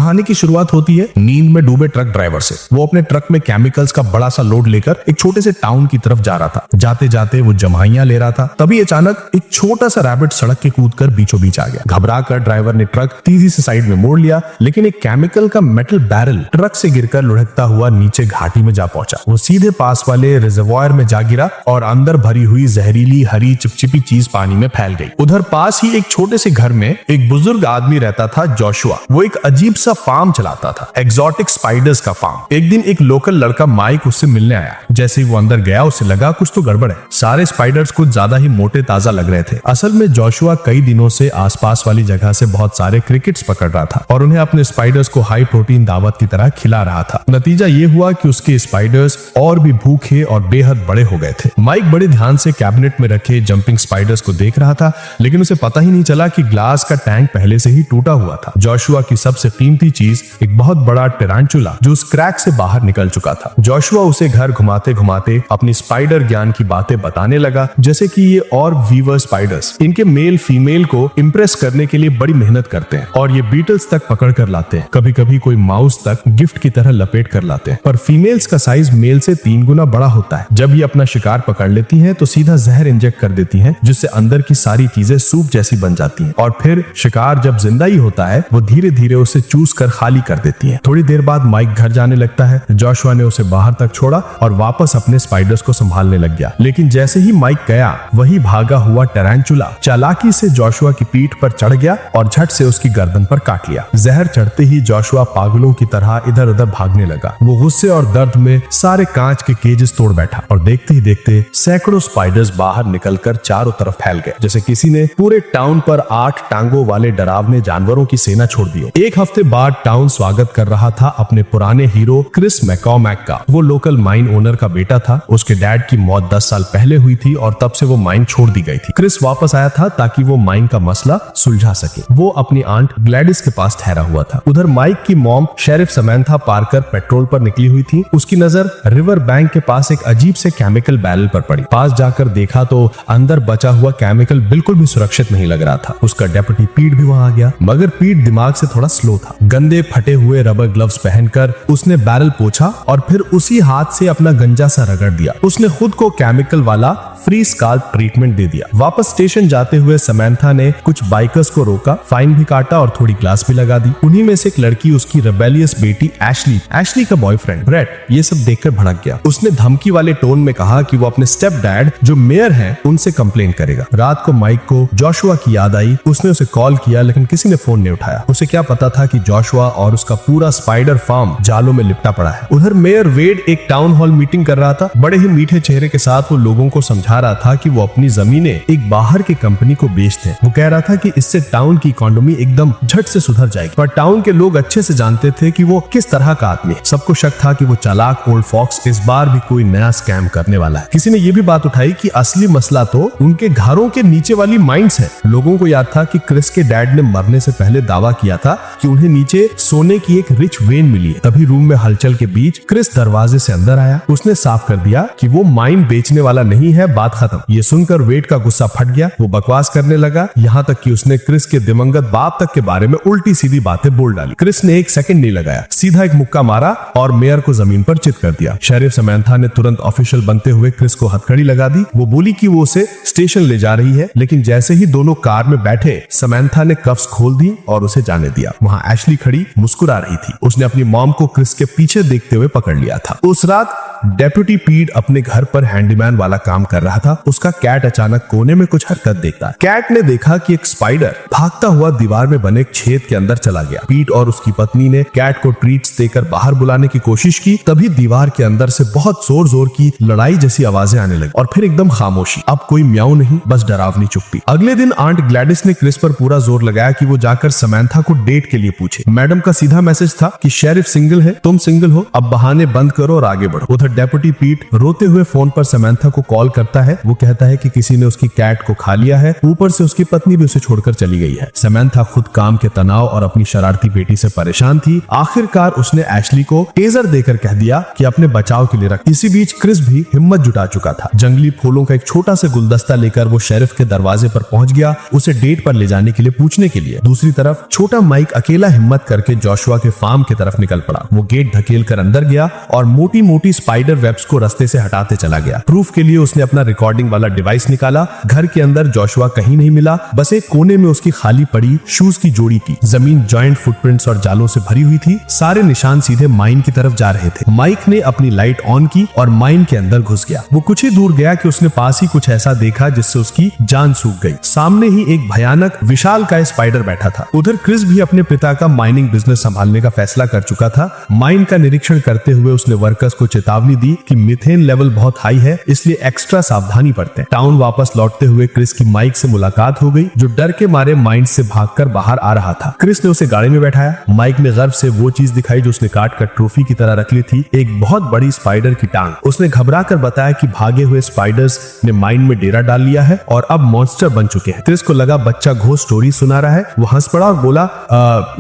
कहानी की शुरुआत होती है नींद में डूबे ट्रक ड्राइवर से। वो अपने ट्रक में केमिकल्स का बड़ा सा लोड लेकर एक छोटे से टाउन की तरफ जा रहा था। जाते जाते वो जमाइयां ले रहा था, तभी अचानक एक छोटा सा रैबिट सड़क के कूदकर बीचों बीच आ गया। घबराकर ड्राइवर ने ट्रक तेजी से साइड में मोड़ लिया, लेकिन एक केमिकल का मेटल बैरल ट्रक से गिरकर लुढ़कता हुआ नीचे घाटी में जा पहुंचा। वो सीधे पास वाले रिजर्वॉयर में जा गिरा और अंदर भरी हुई जहरीली हरी चिपचिपी चीज पानी में फैल गई। उधर पास ही एक छोटे से घर में एक बुजुर्ग आदमी रहता था, जोशुआ। वो एक अजीब सा फार्म चलाता था, एक्सोटिक स्पाइडर्स का फार्म। एक दिन एक लोकल लड़का माइक उससे मिलने आया। जैसे ही वो अंदर गया, उसे लगा कुछ तो गड़बड़ है। सारे स्पाइडर्स कुछ ज्यादा ही मोटे ताजा लग रहे थे। असल में जोशुआ कई दिनों से आसपास वाली जगह से बहुत सारे क्रिकेट्स पकड़ रहा था और उन्हें अपने स्पाइडर्स को हाई प्रोटीन दावत की तरह खिला रहा था। नतीजा ये हुआ कि उसके स्पाइडर्स और भी भूखे और बेहद बड़े हो गए थे। माइक बड़े ध्यान से कैबिनेट में रखे जंपिंग स्पाइडर्स को देख रहा था, लेकिन उसे पता ही नहीं चला कि ग्लास का टैंक पहले से ही टूटा हुआ था। जोशुआ की सबसे कीमती चीज एक बहुत बड़ा टेरांचुला जो उस क्रैक से बाहर निकल चुका था। जोशुआ उसे घर घुमाते घुमाते अपनी स्पाइडर ज्ञान की बातें बताने लगा, जैसे कि ये और वीवर स्पाइडर्स इनके मेल फीमेल को इम्प्रेस करने के लिए बड़ी मेहनत करते हैं और ये बीटल्स तक पकड़ कर लाते हैं। कभी कभी कोई माउस तक गिफ्ट की तरह लपेट कर लाते हैं। पर फीमेल्स का साइज मेल से 3 गुना बड़ा होता है। जब ये अपना शिकार पकड़ लेती हैं तो सीधा जहर इंजेक्ट कर देती हैं, जिससे अंदर की सारी चीजें सूप जैसी बन जाती हैं और फिर शिकार जब जिंदा ही होता है वो धीरे धीरे उसे चूस कर खाली कर देती हैं। थोड़ी देर बाद माइक घर जाने लगता है। जोशुआ ने उसे बाहर तक छोड़ा और वापस अपने स्पाइडर्स को संभालने लग गया। लेकिन जैसे ही माइक गया, वही भागा हुआ टेरांचुला चालाकी से जोशुआ की पीठ पर चढ़ गया और झट से उसकी गर्दन पर काट लिया। जहर चढ़ते ही जोशुआ पागलों की तरह इधर उधर भागने लगा। वो गुस्से और दर्द में सारे कांच के केजेस तोड़ बैठा और देखते ही देखते सैकड़ों स्पाइडर्स बाहर निकलकर चारों तरफ फैल गए, जैसे किसी ने पूरे टाउन पर 8 टांगों वाले डरावने जानवरों की सेना छोड़ दी हो। एक हफ्ते बाद टाउन स्वागत कर रहा था अपने पुराने हीरो क्रिस मैकॉर्मैक का। वो लोकल माइन ओनर का बेटा था। उसके डैड की मौत 10 साल पहले हुई थी और तब से वो माइन छोड़ दी गई थी। क्रिस वापस आया था ताकि वो माइन का मसला सुलझा सके। वो अपनी आंट ग्लैडिस के पास ठहरा हुआ था। उधर माइक की मॉम शेरिफ समैंथा पार्कर पेट्रोल पर निकली हुई थी। उसकी नजर रिवर बैंक के पास एक अजीब से केमिकल बैरल पर पड़ी। पास जाकर देखा तो अंदर बचा हुआ केमिकल बिल्कुल भी सुरक्षित नहीं लग रहा था। उसका डेप्यूटी पीट भी वहां आ गया, मगर पीट दिमाग से थोड़ा स्लो था। गंदे फटे हुए रबर ग्लव्स पहनकर उसने बैरल पोंछा और फिर उसी हाथ से अपना गंजा सा रगड़ दिया। उसने खुद को केमिकल वाला फ्री स्काल्प ट्रीटमेंट दे दिया। वापस स्टेशन जाते हुए समैंथा ने कुछ बाइकर्स को रोका, फाइन भी काटा और थोड़ी क्लास भी लगा दी। उन्हीं में से एक लड़की उसकी रेबेलियस बेटी एशली का बॉयफ्रेंड ब्रेट ये सब देखकर भड़क गया। उसने धमकी वाले टोन में कहा कि वो अपने स्टेप डैड जो मेयर हैं उनसे कंप्लेन करेगा। रात को माइक को जोशुआ की याद आई। उसने उसे कॉल किया, लेकिन किसी ने फोन नहीं उठाया। उसे क्या पता था कि जोशुआ और उसका पूरा स्पाइडर फार्म जालों में लिपटा पड़ा है। उधर मेयर वेड एक टाउन हॉल मीटिंग कर रहा था। बड़े ही मीठे चेहरे के साथ वो लोगों को समझा रहा था कि वो अपनी जमीनें एक बाहर की कंपनी को बेचते हैं। वो कह रहा था कि इससे टाउन की इकोनॉमी एकदम झट से सुधर जाएगी। पर टाउन के लोग अच्छे से जानते थे कि वो किस तरह का आदमी है। सबको शक था कि वो चालाक ओल्ड फॉक्स इस बार भी कोई नया स्कैम करने वाला है। किसी ने ये भी बात उठाई कि असली मसला तो उनके घरों के नीचे वाली माइंस है। लोगों को याद था कि क्रिस के डैड ने मरने से पहले दावा किया था कि उन्हें नीचे सोने की एक रिच वेन मिली है। तभी रूम में हलचल के बीच क्रिस दरवाजे से अंदर आया। उसने साफ कर दिया कि वो माइन बेचने वाला नहीं है, बात खत्म। ये सुनकर वेड का गुस्सा फट गया। वो बकवास करने लगा, यहाँ तक कि उसने क्रिस के दिवंगत बाप तक के बारे में उल्टी सीधी बातें बोल डाली। क्रिस ने एक सेकंड नहीं लगाया, सीधा एक मुक्का मारा और मेयर को जमीन पर चित कर दिया। शेरिफ समैंथा ने तुरंत ऑफिशियल बनते हुए क्रिस को हथकड़ी लगा दी। वो बोली कि वो उसे स्टेशन ले जा रही है, लेकिन जैसे ही दोनों कार में बैठे समैंथा ने कफ्स खोल दी और उसे जाने दिया। वहां एशली खड़ी मुस्कुरा रही थी। उसने अपनी मॉम को क्रिस के पीछे देखते हुए पकड़ लिया था। उस रात डेप्यूटी पीट अपने घर पर हैंडीमैन वाला काम कर रहा था। उसका कैट अचानक कोने में कुछ हरकत देखता है। कैट ने देखा कि एक स्पाइडर भागता हुआ दीवार में बने एक छेद के अंदर चला गया। पीट और उसकी पत्नी ने कैट को ट्रीट्स देकर बाहर बुलाने की कोशिश की। तभी दीवार के अंदर से बहुत जोर जोर की लड़ाई जैसी आवाजें आने लगी और फिर एकदम खामोशी। अब कोई म्याऊ नहीं, बस डरावनी चुप्पी। अगले दिन आंट ग्लैडिस ने क्रिस पर पूरा जोर लगाया कि वो जाकर समैंथा को डेट के लिए पूछे। मैडम का सीधा मैसेज था कि शेरिफ सिंगल है, तुम सिंगल हो, अब बहाने बंद करो और आगे बढ़ो। उधर डेप्यूटी पीट रोते हुए फोन पर समंथा को कॉल करता है। वो कहता है कि किसी ने उसकी कैट को खा लिया है, ऊपर से उसकी पत्नी भी उसे छोड़कर चली गई है। समंथा खुद काम के तनाव और अपनी शरारती बेटी से परेशान थी। आखिरकार उसने एशली को टेजर देकर कह दिया कि अपने बचाव के लिए रख। इसी बीच क्रिस भी हिम्मत जुटा चुका था। जंगली फूलों का एक छोटा सा गुलदस्ता लेकर वो शेरिफ के दरवाजे पर पहुंच गया, उसे डेट पर ले जाने के लिए पूछने के लिए। दूसरी तरफ छोटा माइक अकेला हिम्मत करके जोशुआ के फार्म की तरफ निकल पड़ा। वो गेट धकेल कर अंदर गया और मोटी मोटी स्पाइडर वेब्स को रास्ते से हटाते चला गया। प्रूफ के लिए उसने अपना रिकॉर्डिंग वाला डिवाइस निकाला। घर के अंदर जोशुआ कहीं नहीं मिला, बस एक कोने में उसकी खाली पड़ी शूज की जोड़ी थी। जमीन जॉइंट फुटप्रिंट्स और जालों से भरी हुई थी। सारे निशान सीधे माइन की तरफ जा रहे थे। माइक ने अपनी लाइट ऑन की और माइन के अंदर घुस गया। वो कुछ ही दूर गया कि उसने पास ही कुछ ऐसा देखा जिससे उसकी जान सूख गई। सामने ही एक भयानक विशालकाय स्पाइडर बैठा था। उधर क्रिस भी अपने पिता का माइनिंग बिजनेस संभालने का फैसला कर चुका था। माइन का निरीक्षण करते हुए उसने वर्कर्स को चेतावनी दी कि मीथेन लेवल बहुत हाई है, इसलिए एक्स्ट्रा सावधानी बरतें। टाउन वापस लौटते हुए क्रिस की माइक से मुलाकात हो गई, जो डर के मारे माइन से भागकर बाहर आ रहा था। क्रिस ने उसे गाड़ी में बैठाया। माइक ने गर्व से वो चीज दिखाई जो उसने काट कर ट्रॉफी की तरह रख ली थी, एक बहुत बड़ी स्पाइडर की टांग। उसने घबरा कर बताया कि भागे हुए स्पाइडर्स ने माइन में डेरा डाल लिया है और अब मॉन्स्टर बन चुके हैं। क्रिस को लगा बच्चा घोस्ट स्टोरी सुना रहा है। वो हंस पड़ा और बोला,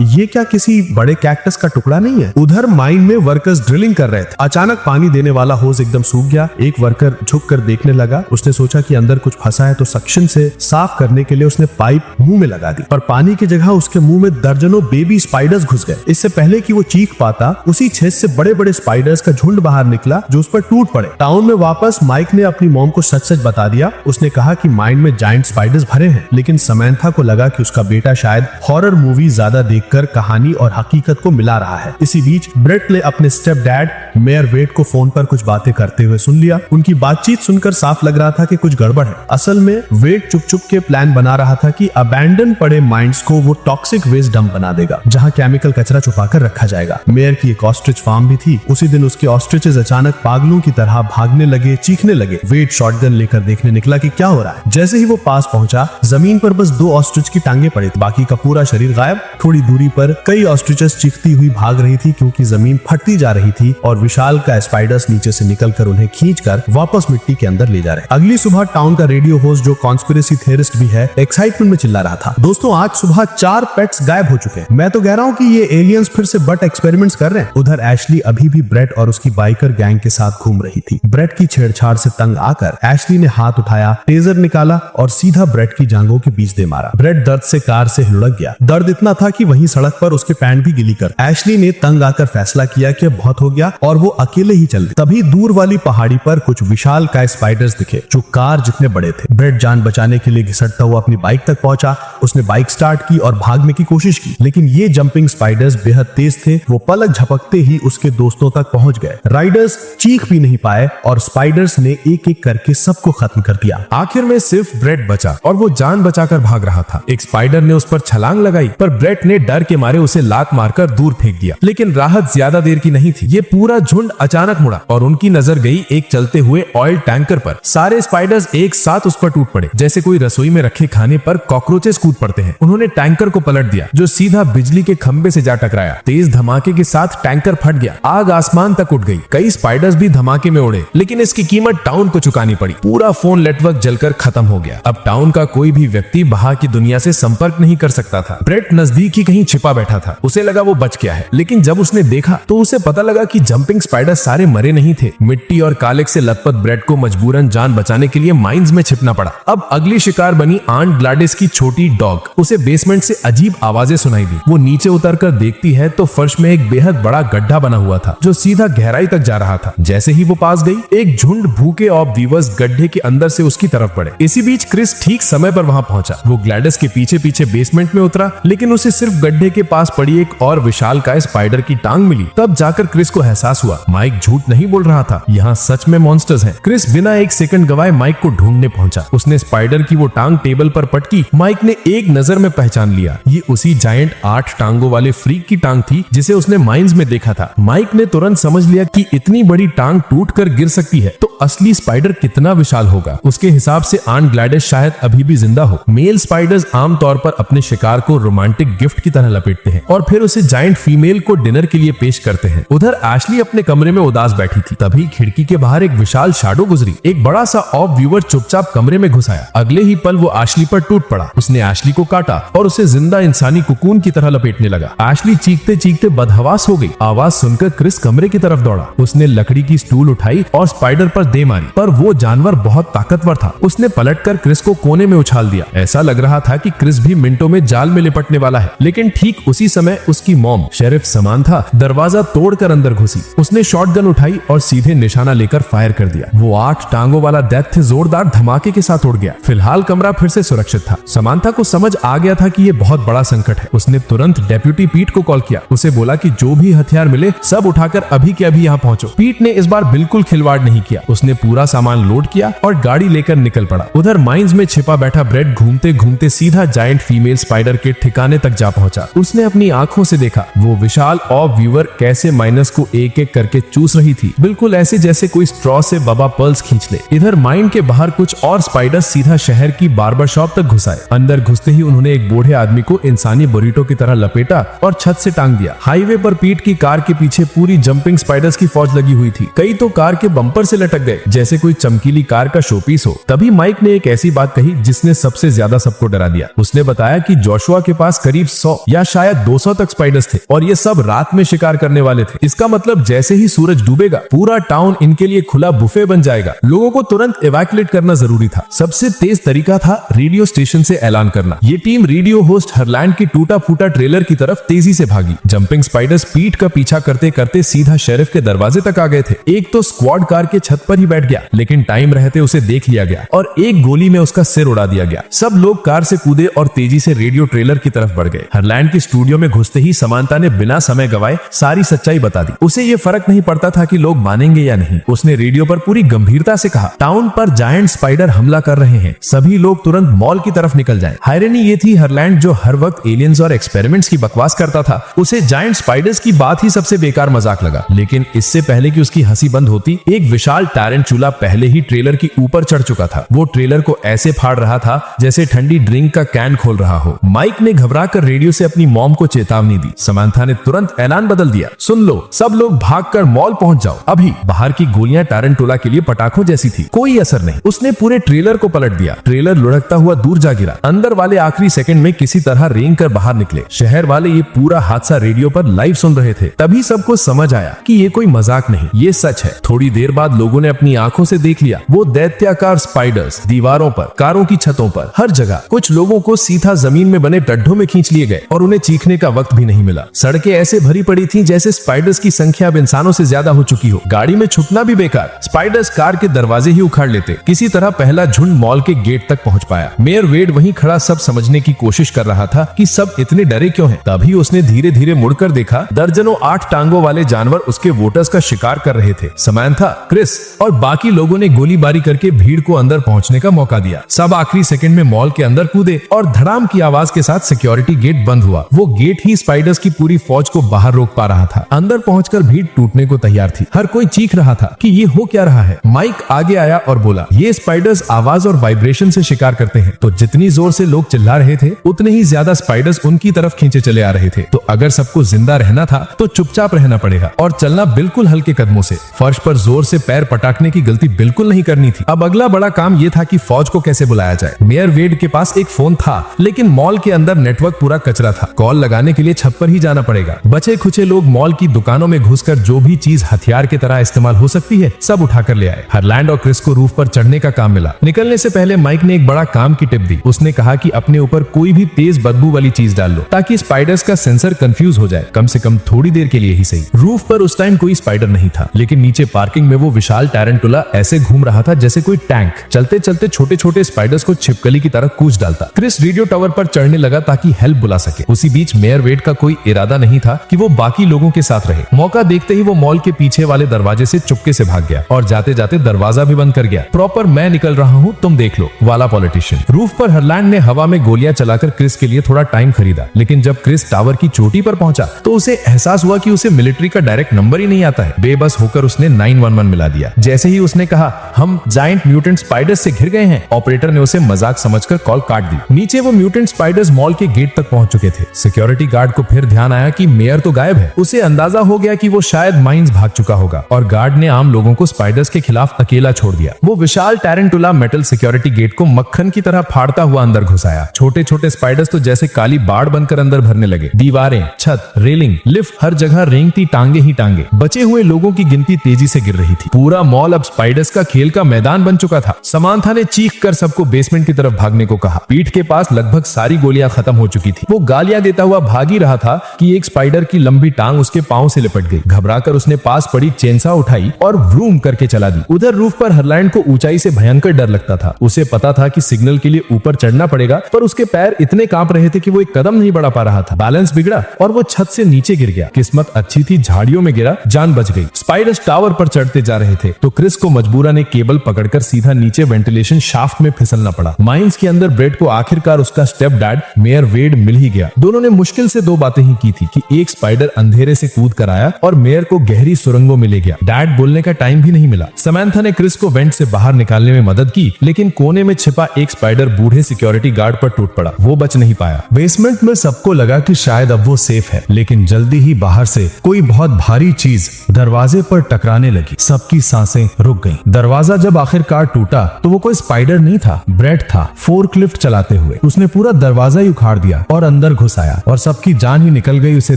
ये क्या किसी बड़े कैक्टस का टुकड़ा नहीं है? उधर माइन में वर्कर्स ड्रिलिंग कर रहे थे। अचानक पानी देने वाला होज एकदम सूख गया। एक वर्कर झुक कर देखने लगा। उसने सोचा कि अंदर कुछ फंसा है तो सक्शन से साफ करने के लिए उसने पाइप मुंह में लगा दी, पर पानी की जगह उसके मुंह में दर्जनों बेबी स्पाइडर्स घुस गए। इससे पहले कि वो चीख पाता, उसी छेद से बड़े बड़े स्पाइडर्स का झुंड बाहर निकला जो उस पर टूट पड़े। टाउन में वापस माइक ने अपनी मॉम को सच सच बता दिया। उसने कहा कि माइन में जायंट स्पाइडर्स भरे हैं, लेकिन समंथा को लगा कि उसका बेटा शायद हॉरर मूवी ज्यादा देखकर कहानी और हकीकत को मिला रहा है। इसी बीच ब्रेट ने अपने स्टेप डैड मेयर वेट को फोन पर कुछ बातें करते हुए सुन लिया। उनकी बातचीत सुनकर साफ लग रहा था कि कुछ गड़बड़ है। असल में वेट चुप चुप के प्लान बना रहा था कि अबैंडन पड़े माइंस को वो टॉक्सिक वेस्ट डंप बना देगा, जहां केमिकल कचरा छुपा कर रखा जाएगा। मेयर की एक ऑस्ट्रिच फार्म भी थी। उसी दिन उसके ऑस्ट्रिचेस अचानक पागलों की तरह भागने लगे, चीखने लगे। वेट शॉटगन लेकर देखने निकला कि क्या हो रहा है। जैसे ही वो पास पहुंचा, जमीन पर बस 2 ऑस्ट्रिच की टांगे पड़ी थी, बाकी का पूरा शरीर गायब। थोड़ी दूरी पर कई ऑस्ट्रिचेस चीखती हुई भाग रही थी क्योंकि जमीन फटती जा रही थी और विशाल का स्पाइडर्स नीचे से निकलकर उन्हें खींचकर वापस मिट्टी के अंदर ले जा रहे। अगली सुबह टाउन का रेडियो होस्ट, जो कॉन्स्पिरेसी थियरिस्ट भी है, एक्साइटमेंट में चिल्ला रहा था, दोस्तों आज सुबह 4 पेट्स गायब हो चुके हैं। मैं तो कह रहा हूँ कि ये एलियंस फिर से बट एक्सपेरिमेंट्स कर रहे हैं। उधर एशली अभी भी ब्रेट और उसकी बाइकर गैंग के साथ घूम रही थी। ब्रेट की छेड़छाड़ से तंग आकर एशली ने हाथ उठाया, टेजर निकाला और सीधा ब्रेट की जांघों के बीच दे मारा। ब्रेट दर्द से कार से लुढ़क गया। दर्द इतना था कि वहीं सड़क पर उसके पैंट भी गिली कर। एशली ने तंग आकर फैसला किया कि अब बहुत हो गया और वो अकेले ही चल दी। तभी दूर वाली पहाड़ी पर कुछ विशाल काय स्पाइडर्स दिखे जो कार जितने बड़े थे। ब्रेट जान बचाने के लिए घिसटता हुआ अपनी बाइक तक पहुंचा। उसने बाइक स्टार्ट की और भागने की कोशिश की, लेकिन ये जंपिंग स्पाइडर्स बेहद तेज थे। वो पलक झपकते ही उसके दोस्तों तक पहुंच गए। राइडर्स चीख भी नहीं पाए और स्पाइडर्स ने एक एक करके सबको खत्म कर दिया। आखिर में सिर्फ ब्रेट बचा और वो जान बचाकर भाग रहा था। एक स्पाइडर ने उस पर छलांग लगाई, पर ब्रेट ने डर के मारे उसे लात मारकर दूर फेंक दिया। लेकिन राहत ज्यादा देर की नहीं थी। ये पूरा झुंड अचानक मुड़ा और उनकी नजर गई एक चलते हुए ऑयल टैंकर पर। सारे स्पाइडर्स एक साथ उस पर टूट पड़े, जैसे कोई रसोई में रखे खाने पर कॉकरोचेस कूद पड़ते हैं। उन्होंने टैंकर को पलट दिया, जो सीधा बिजली के खंबे से जा टकराया। तेज धमाके के साथ टैंकर फट गया। आग आसमान तक उठ गई। कई स्पाइडर्स भी धमाके में उड़े, लेकिन इसकी कीमत टाउन को चुकानी पड़ी। पूरा फोन नेटवर्क जलकर खत्म हो गया। अब टाउन का कोई भी व्यक्ति बाहर की दुनिया से संपर्क नहीं कर सकता था। ब्रेट नजदीक ही कहीं छिपा बैठा था। उसे लगा वो बच गया है, लेकिन जब उसने देखा तो उसे पता लगा कि जंपिंग स्पाइडर सारे मरे नहीं थे। मिट्टी और कालिक से लथपथ ब्रेट को मजबूरन जान बचाने के लिए माइंस में छिपना पड़ा। अब अगली शिकार बनी आंट ग्लैडिस की छोटी डॉग। उसे बेसमेंट से अजीब आवाजें सुनाई दी। वो नीचे उतरकर देखती है तो फर्श में एक बेहद बड़ा गड्ढा बना हुआ था, जो सीधा गहराई तक जा रहा था। जैसे ही वो पास गई, एक झुंड भूखे और वीवर्स गड्ढे के अंदर से उसकी तरफ बढ़े। इसी बीच क्रिस ठीक समय पर वहां पहुंचा। वो ग्लैडिस के पीछे पीछे बेसमेंट में उतरा, लेकिन उसे सिर्फ गड्ढे के पास पड़ी एक और विशालकाय स्पाइडर की टांग मिली। तब जाकर क्रिस को एहसास हुआ, माइक झूठ नहीं बोल रहा था। यहाँ सच में मॉन्स्टर्स हैं। क्रिस बिना एक सेकंड गवाए माइक को ढूंढने पहुंचा। उसने स्पाइडर की वो टांग टेबल पर पटकी। माइक ने एक नजर में पहचान लिया, ये उसी जायंट 8 टांगों वाले फ्रीक की टांग थी जिसे उसने माइंस में देखा था। माइक ने तुरंत समझ लिया कि इतनी बड़ी टांग टूटकर गिर सकती है तो असली स्पाइडर कितना विशाल होगा। उसके हिसाब से आंट ग्लैडिस शायद अभी भी जिंदा हो। मेल स्पाइडर्स आमतौर पर अपने शिकार को रोमांटिक गिफ्ट की तरह लपेटते हैं और फिर उसे जायंट फीमेल को डिनर के लिए पेश करते हैं। उधर एशली अपने कमरे में उदास बैठी थी। तभी खिड़की के बाहर एक विशाल शैडो गुजरी। एक बड़ा सा ऑफ व्यूअर चुपचाप कमरे में घुस आया। अगले ही पल वो एशली पर टूट पड़ा। उसने एशली को काटा और उसे जिंदा इंसानी कुकून की तरह लपेटने लगा। एशली चीखते चीखते बदहवास हो गई। आवाज सुनकर क्रिस कमरे की तरफ दौड़ा। उसने लकड़ी की स्टूल उठाई और स्पाइडर पर दे मारी, पर वो जानवर बहुत ताकतवर था। उसने पलटकर क्रिस को कोने में उछाल दिया। ऐसा लग रहा था कि क्रिस भी मिनटों में जाल में लिपटने वाला है। लेकिन ठीक उसी समय उसकी मॉम शेरिफ समांथा दरवाजा तोड़कर अंदर घुसी। उसने शॉटगन उठाई और सीधे निशाना लेकर फायर कर दिया। वो 8 टांगों वाला दैत्य जोरदार धमाके के साथ उड़ गया। फिलहाल कमरा फिर से सुरक्षित था। समांथा को समझ आ गया था कि ये बहुत बड़ा संकट है। उसने तुरंत डेप्यूटी पीट को कॉल किया। उसे बोला कि जो भी हथियार मिले सब उठाकर अभी के अभी यहाँ पहुंचो। पीट ने इस बार बिल्कुल खिलवाड़ नहीं किया। उसने पूरा सामान लोड किया और गाड़ी लेकर निकल पड़ा। उधर माइंस में छिपा बैठा ब्रेड घूमते घूमते सीधा जायंट फीमेल स्पाइडर के ठिकाने तक जा पहुंचा। उसने अपनी आंखों से देखा वो विशाल ऑफ व्यूअर कैसे माइनस को एक एक करके चूस रही थी, बिल्कुल ऐसे जैसे कोई स्ट्रॉ से बबा पर्ल्स खींच ले। इधर माइंड के बाहर कुछ और स्पाइडर सीधा शहर की बार्बर शॉप तक घुस आए। अंदर घुसते ही उन्होंने एक बूढ़े आदमी को इंसानी बुरीटो की तरह लपेटा और छत से टांग दिया। हाईवे पर पीट की कार के पीछे पूरी जंपिंग स्पाइडर्स की फौज लगी हुई थी। कई तो कार के बम्पर से लटक गए जैसे कोई चमकीली कार का शोपीस हो। तभी माइक ने एक ऐसी बात कही जिसने सबसे ज्यादा सबको डरा दिया। उसने बताया कि जोशुआ के पास करीब 100 या शायद 200 तक स्पाइडर्स थे और ये सब रात में शिकार करने वाले थे। इसका मतलब जैसे ही सूरज डूबेगा पूरा टाउन इनके लिए खुला बुफे बन जाएगा। लोगों को तुरंत इवैक्यूएट करना जरूरी था। सबसे तेज तरीका था रेडियो स्टेशन से ऐलान करना। ये टीम रेडियो होस्ट हरलैंड की टूटा फूटा ट्रेलर की तरफ तेजी से भागी। जंपिंग स्पाइडर्स पीट का पीछा करते करते सीधा शेरिफ के दरवाजे तक आ गए थे। एक तो स्क्वाड कार के छत पर ही बैठ गया, लेकिन टाइम रहते उसे देख लिया गया और एक गोली में उसका सिर उड़ा दिया गया। सब लोग कार से कूदे और तेजी से रेडियो ट्रेलर की तरफ बढ़ गए। हरलैंड की स्टूडियो में घुसते ही समांता ने बिना समय गवाए सारी सच्चाई बता दी। उसे ये फर्क नहीं पड़ता था कि लोग मानेंगे या नहीं। उसने रेडियो पर पूरी गंभीरता से कहा, टाउन पर जायंट स्पाइडर हमला कर रहे हैं, सभी लोग तुरंत मॉल की तरफ निकल जाएं। हायरनी ये थी हरलैंड जो हर वक्त एलियंस और एक्सपेरिमेंट्स की बकवास करता था, उसे जायंट स्पाइडर्स की बात ही सबसे बेकार मजाक लगा। लेकिन इससे पहले कि उसकी हंसी बंद होती, एक विशाल टारंटुला पहले ही ट्रेलर की ऊपर चढ़ चुका था। वो ट्रेलर को ऐसे फाड़ रहा था जैसे ठंडी ड्रिंक का कैन खोल रहा हो। माइक ने घबराकर रेडियो से अपनी मॉम को चेतावनी दी। समांथा ने तुरंत ऐलान बदल दिया, सुन लो, सब लोग भागकर मॉल पहुंच जाओ अभी। बाहर की गोलियां टारंटुला के लिए पटाखों जैसी थी, कोई असर नहीं। उसने पूरे ट्रेलर को पलट दिया। ट्रेलर लुढ़कता हुआ दूर जा गिरा। अंदर वाले आखिरी सेकंड में किसी तरह रेंग कर बाहर निकले। शहर वाले ये पूरा हादसा रेडियो पर लाइव सुन रहे थे। तभी सबको समझ आया कि ये कोई मजाक नहीं, ये सच है। थोड़ी देर बाद लोगों ने अपनी आंखों से देख लिया वो दैत्याकार स्पाइडर्स दीवारों पर, कारों की छतों पर, हर जगह। कुछ लोगों को सीधा जमीन में बने गड्ढों में खींच लिए गए और उन्हें चीखने का वक्त भी नहीं मिला। सड़कें ऐसे भरी पड़ी थीं जैसे स्पाइडर्स की संख्या अब इंसानों से ज्यादा हो चुकी हो। गाड़ी में छुपना भी बेकार, स्पाइडर्स कार के दरवाजे ही उखाड़ लेते। किसी तरह पहला झुंड मॉल के गेट तक पहुंच पाया। मेयर वेड वहीं खड़ा सब समझने की कोशिश कर रहा था कि सब इतने डरे क्यों हैं। तभी उसने धीरे धीरे मुड़कर देखा, दर्जनों 8 टांगों वाले जानवर उसके वोटर्स का शिकार कर रहे थे। समांथा, क्रिस और बाकी लोगों ने गोलीबारी करके भीड़ को अंदर पहुंचने का मौका दिया। सब आखिरी सेकंड में मॉल के अंदर कूदे और धड़ाम की आवाज के साथ सिक्योरिटी गेट बंद हुआ। वो गेट ही स्पाइडर्स की पूरी फौज को बाहर रोक पा रहा था। अंदर पहुंचकर भीड़ टूटने को तैयार थी। हर कोई चीख रहा था कि ये हो क्या रहा है। माइक आगे आया और बोला, ये स्पाइडर्स आवाज और वाइब्रेशन से शिकार करते हैं। तो जितनी जोर से लोग चिल्ला रहे थे उतने ही ज्यादा स्पाइडर्स उनकी तरफ खींचे चले आ रहे थे। तो अगर सबको जिंदा रहना था तो चुपचाप रहना पड़ेगा और चलना बिल्कुल हल्के कदमों से। फर्श पर जोर से पैर पटाखने की गलती बिल्कुल नहीं करनी थी। अब अगला बड़ा काम ये था कि फौज को कैसे बुलाया जाए। मेयर वेड के पास एक फोन था, लेकिन मॉल के अंदर नेटवर्क पूरा कचरा था। कॉल लगाने के लिए छत पर ही जाना पड़ेगा। बचे खुचे लोग मॉल की दुकानों में घुसकर जो भी चीज हथियार की तरह इस्तेमाल हो सकती है सब उठाकर ले आए। हरलैंड और क्रिस को रूफ पर चढ़ने का काम मिला। निकलने से पहले माइक ने एक बड़ा काम की टिप दी। उसने कहा कि अपने ऊपर कोई भी तेज बदबू वाली चीज डाल लो ताकि स्पाइडर्स का सेंसर कंफ्यूज हो जाए, कम से कम थोड़ी देर के लिए ही सही। रूफ पर उस टाइम कोई स्पाइडर नहीं था, लेकिन नीचे पार्किंग में वो विशाल टारंटुला ऐसे घूम रहा था जैसे कोई टैंक। चलते चलते छोटे छोटे स्पाइडर्स को छिपकली की तरह कूच डालता। क्रिस रेडियो टावर पर चढ़ने लगा ताकि हेल्प बुला सके। उसी बीच मेयर वेड का कोई इरादा नहीं था कि वो बाकी लोगों के साथ रहे। मौका देखते ही वो मॉल के पीछे वाले दरवाजे से चुपके से भाग गया और जाते जाते दरवाजा भी बंद कर गया। प्रॉपर मैं निकल रहा हूँ तुम देख लो वाला पॉलिटिशियन। रूफ पर हरलैंड ने हवा में गोलियां चलाकर क्रिस के लिए थोड़ा टाइम खरीदा, लेकिन जब क्रिस टावर की चोटी पर पहुंचा तो उसे एहसास हुआ कि उसे मिलिट्री का डायरेक्ट नंबर ही नहीं आता है। बेबस होकर उसने 911 मिला दिया। जैसे ही उसने कहा हम जायंट म्यूटेंट स्पाइडर्स से घिर गए हैं, ऑपरेटर ने उसे मजाक समझकर कॉल काट दी। नीचे वो म्यूटेंट स्पाइडर्स मॉल के गेट तक पहुंच चुके थे। सिक्योरिटी गार्ड को फिर ध्यान आया कि मेयर तो गायब है। उसे अंदाजा हो गया कि वो शायद माइंस भाग चुके चुका होगा और गार्ड ने आम लोगों को स्पाइडर्स के खिलाफ अकेला छोड़ दिया। वो विशाल टैरेंटुला मेटल सिक्योरिटी गेट को मक्खन की तरह फाड़ता हुआ अंदर घुस आया। छोटे छोटे स्पाइडर्स तो जैसे काली बाढ़ बनकर अंदर भरने लगे। दीवारें, छत, रेलिंग, लिफ्ट, हर जगह रेंगती टांगे ही टांगे। बचे हुए लोगों की गिनती तेजी से गिर रही थी। पूरा मॉल अब स्पाइडर्स का खेल का मैदान बन चुका था। समांथा ने चीख कर सबको बेसमेंट की तरफ भागने को कहा। पीठ के पास लगभग सारी गोलियां खत्म हो चुकी थी। वो गालियां देता हुआ भाग ही रहा था कि एक स्पाइडर की लंबी टांग उसके पांव से लिपट गई। घबराकर उसने पास पड़ी चेनसा उठाई और व्रूम करके चला दी। उधर रूफ पर हरलैंड को ऊंचाई से भयंकर डर लगता था। उसे पता था कि सिग्नल के लिए ऊपर चढ़ना पड़ेगा, पर उसके पैर इतने कांप रहे थे कि वो एक कदम नहीं बढ़ा पा रहा था। बैलेंस बिगड़ा और वो छत से नीचे गिर गया। किस्मत अच्छी थी, झाड़ियों में गिरा, जान बच गई। स्पाइडर्स टावर पर चढ़ते जा रहे थे तो क्रिस को मजबूरन एक केबल पकड़कर सीधा नीचे वेंटिलेशन शाफ्ट में फिसलना पड़ा। माइंस के अंदर ब्रेड को आखिरकार उसका स्टेप डैड मेयर वेड मिल ही गया। दोनों ने मुश्किल से दो बातें ही की थी कि एक स्पाइडर अंधेरे से कूद कर आया और मेयर को गहरी सुरंगों में ले गया। डैड बोलने का टाइम भी नहीं मिला। समांथा ने क्रिस को वेंट से बाहर निकालने में मदद की, लेकिन कोने में छिपा एक स्पाइडर बूढ़े सिक्योरिटी गार्ड पर टूट पड़ा। वो बच नहीं पाया। बेसमेंट में सबको लगा कि शायद अब वो सेफ है, लेकिन जल्दी ही बाहर से कोई बहुत भारी चीज दरवाजे पर टकराने लगी। सबकी सांसें रुक गईं। दरवाजा जब आखिरकार टूटा तो वो कोई स्पाइडर नहीं था, ब्रेड था। फोर्कलिफ्ट चलाते हुए उसने पूरा दरवाजा ही उखाड़ दिया और अंदर घुस आया और सबकी जान ही निकल गई उसे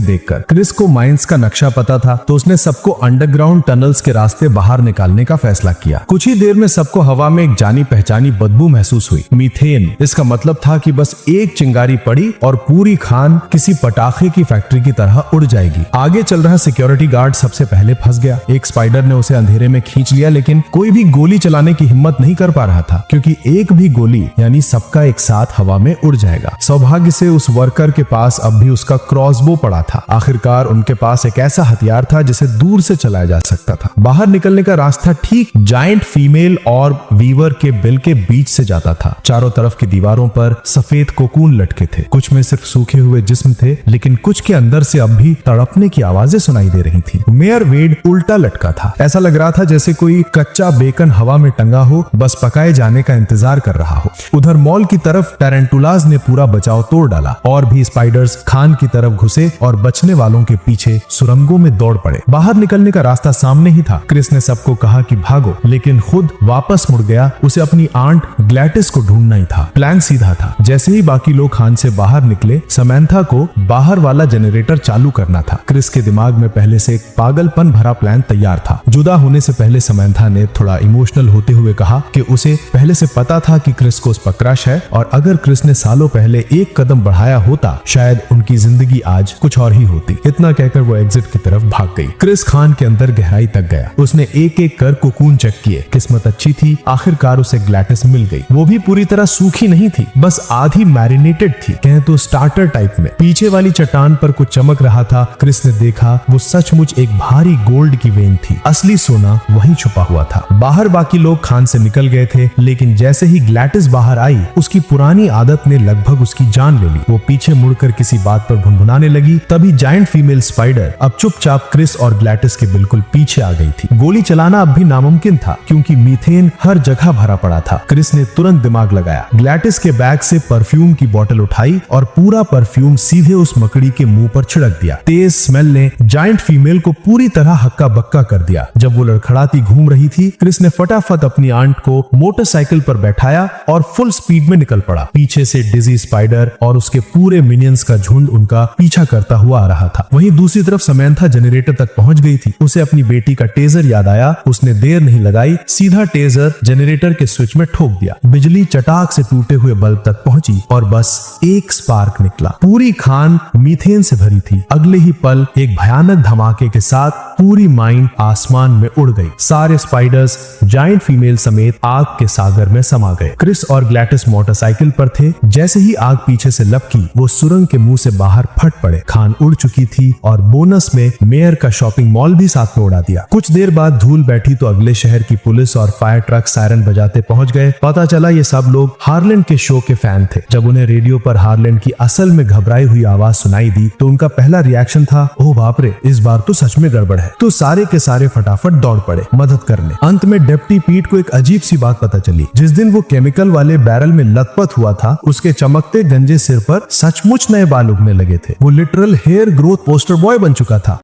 देखकर। क्रिस को माइंस का नक्शा पता था तो उसने सबको अंडरग्राउंड टनल्स के रास्ते बाहर निकालने का फैसला किया। कुछ ही देर में सबको हवा में एक जानी पहचानी बदबू महसूस हुई, मीथेन। इसका मतलब था कि बस एक चिंगारी पड़ी और पूरी खान किसी पटाखे की फैक्ट्री की तरह उड़ जाएगी। आगे चल रहा सिक्योरिटी गार्ड सबसे पहले फंस गया। एक स्पाइडर ने उसे अंधेरे में खींच लिया, लेकिन कोई भी गोली चलाने की हिम्मत नहीं कर पा रहा था, क्योंकि एक भी गोली यानी सबका एक साथ हवा में उड़ जाएगा। सौभाग्य से उस वर्कर के पास अब भी उसका क्रॉसबो पड़ा था। आखिरकार उनके पास एक ऐसा हथियार था जिसे दूर से चलाया जा सकता था। बाहर निकलने का रास्ता ठीक जायंट फीमेल और वीवर के बिल के बीच से जाता था। चारों तरफ की दीवारों पर सफेद कोकून लटके थे। कुछ में सिर्फ सूखे हुए जिस्म थे, लेकिन कुछ के अंदर से अब भी तड़पने की आवाजें सुनाई दे रही थी। मेयर वेड उल्टा लटका था। ऐसा लग रहा था जैसे कोई कच्चा बेकन हवा में टंगा हो, बस पकाए जाने का इंतजार कर रहा हो। उधर मॉल की तरफ टैरेंटुलाज ने पूरा बचाव तोड़ डाला। और भी स्पाइडर्स खान की तरफ घुसे और बचने वालों के पीछे सुरंगों में दौड़ पड़े। बाहर निकलने का रास्ता सामने ही था। क्रिस ने सबको कहा कि भागो, लेकिन खुद वापस मुड़ गया। उसे अपनी आंट ग्लैटिस को ढूंढना ही था। प्लान सीधा था। जैसे ही बाकी लोग खान से बाहर निकले, समांथा को बाहर वाला जनरेटर चालू करना था। क्रिस के दिमाग में पहले से एक पागलपन भरा प्लान तैयार था। जुदा होने से पहले समांथा ने थोड़ा इमोशनल होते हुए कहा कि उसे पहले से पता था कि क्रिस को उस पर क्रश है, और अगर क्रिस ने सालों पहले एक कदम बढ़ाया होता शायद उनकी जिंदगी आज कुछ और ही होती। इतना कहकर वो एग्जिट की तरफ भाग गई। क्रिस खान के अंदर गहराई तक गया। उसने एक एक कर कोकून चेक किए। किस्मत अच्छी थी, आखिरकार उसे ग्लैटिस मिल गई। वो भी पूरी तरह सूखी नहीं थी, बस आधी मैरिनेटेड थी, कहें तो स्टार्टर टाइप में। पीछे वाली चट्टान पर कुछ चमक रहा था। क्रिस ने देखा वो सचमुच एक भारी गोल्ड की वेन थी। असली सोना वहीं छुपा हुआ था। बाहर बाकी लोग खान से निकल गए थे, लेकिन जैसे ही ग्लैटिस बाहर आई, उसकी पुरानी आदत ने लगभग उसकी जान ले ली। वो पीछे मुड़कर किसी बात पर भुनभुनाने लगी। तभी जायंट फीमेल स्पाइडर अब चुपचाप क्रिस और ग्लैटिस के बिल्कुल पीछे आ गई थी। गोली चलाना अब भी नामुमकिन था, क्योंकि मीथेन हर जगह भरा पड़ा था। क्रिस ने तुरंत दिमाग लगाया। ग्लैटिस के बैग से परफ्यूम की बोतल उठाई और पूरा परफ्यूम सीधे उस मकड़ी के मुंह पर छिड़क दिया। तेज स्मेल ने जायंट फीमेल को पूरी तरह हक्का बक्का कर दिया। जब वो लड़खड़ाती घूम रही थी, क्रिस ने फटाफट अपनी आंट को मोटरसाइकिल पर बैठाया और फुल स्पीड में निकल पड़ा। पीछे से डिजी स्पाइडर और उसके पूरे मिनियंस का झुंड उनका पीछा करता हुआ आ रहा था। वहीं दूसरी तरफ समांथा जनरेटर तक पहुंच गई थी। उसे अपनी बेटी का टेजर याद आया। उसने देर नहीं लगाई, सीधा टेजर जनरेटर के स्विच में ठोक दिया। बिजली चटाक से टूटे हुए बल्ब तक पहुंची और बस एक स्पार्क निकला। पूरी खान मीथेन से भरी थी। अगले ही पल एक भयानक धमाके के साथ पूरी माइन आसमान में उड़ गई। सारे स्पाइडर्स जायंट फीमेल समेत आग के सागर में समा गए। क्रिस और ग्लैटिस मोटरसाइकिल पर थे। जैसे ही आग पीछे से लपकी, वो सुरंग के मुंह से बाहर फट पड़े। खान उड़ चुकी थी और बोनस में मेयर का शॉपिंग मॉल भी साथ में उड़ा दिया। कुछ देर बाद धूल बैठी तो अगले शहर की पुलिस और फायर ट्रक सायरन बजाते पहुंच गए। पता चला ये सब लोग हार्लैंड के शो के फैन थे। जब उन्हें रेडियो पर हार्लैंड की असल में घबराई हुई आवाज सुनाई दी तो उनका पहला रिएक्शन था, ओह बाप रे, इस बार तो सच में गड़बड़ है। तो सारे के सारे फटाफट दौड़ पड़े मदद करने। अंत में डेप्टी पीट को एक अजीब सी बात पता चली। जिस दिन वो केमिकल वाले बैरल में लथपथ हुआ था, उसके चमकते गंजे सिर पर सचमुच नए बाल उगने लगे थे। वो literal hair growth poster boy बन चुका था।